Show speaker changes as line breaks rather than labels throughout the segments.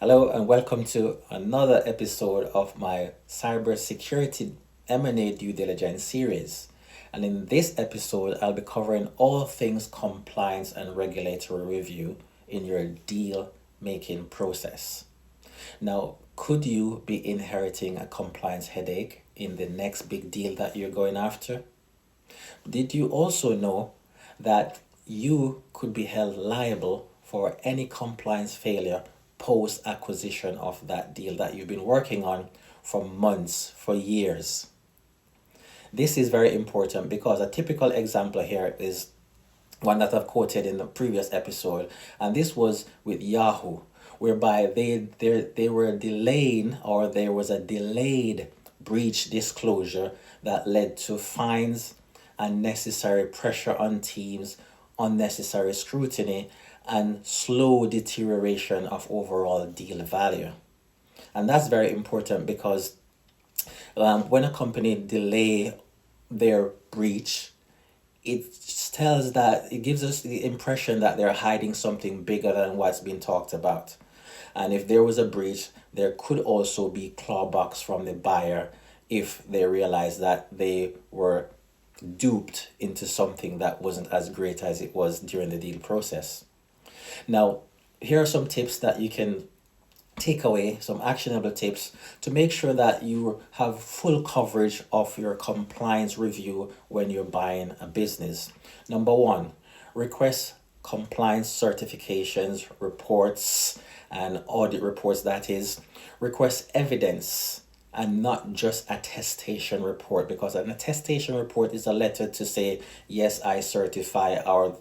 Hello and welcome to another episode of my cybersecurity M&A due diligence series. And in this episode, I'll be covering all things compliance and regulatory review in your deal making process. Now, could you be inheriting a compliance headache in the next big deal that you're going after? Did you also know that you could be held liable for any compliance failure post acquisition of that deal that you've been working on for months, for years? This is very important because a typical example here is one that I've quoted in the previous episode, and this was with Yahoo, whereby they were delaying, or there was a delayed breach disclosure that led to fines, unnecessary pressure on teams, unnecessary scrutiny, and slow deterioration of overall deal value. And that's very important because when a company delay their breach, it tells that it gives us the impression that they're hiding something bigger than what's been talked about. And if there was a breach, there could also be clawbacks from the buyer if they realize that they were duped into something that wasn't as great as it was during the deal process. Now, here are some tips that you can take away, some actionable tips to make sure that you have full coverage of your compliance review when you're buying a business. Number one, request compliance certifications, reports, and audit reports, that is. Request evidence and not just attestation report, because an attestation report is a letter to say, yes, I certify, or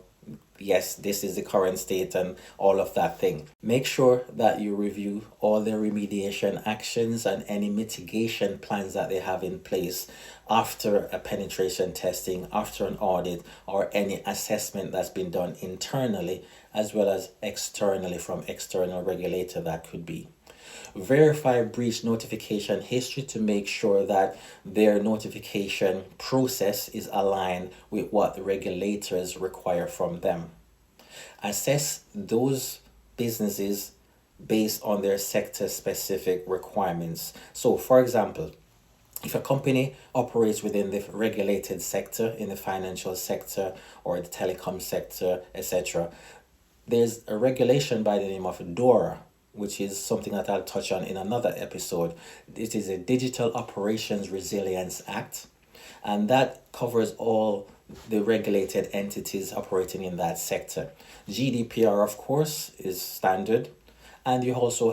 yes, this is the current state and all of that thing. Make sure that you review all the remediation actions and any mitigation plans that they have in place after a penetration testing, after an audit, or any assessment that's been done internally as well as externally from external regulator that could be. Verify breach notification history to make sure that their notification process is aligned with what the regulators require from them. Assess those businesses based on their sector specific requirements. So, for example, if a company operates within the regulated sector, in the financial sector or the telecom sector, etc., there's a regulation by the name of DORA, which is something that I'll touch on in another episode. It is a Digital Operations Resilience Act, and that covers all the regulated entities operating in that sector. GDPR, of course, is standard, and you also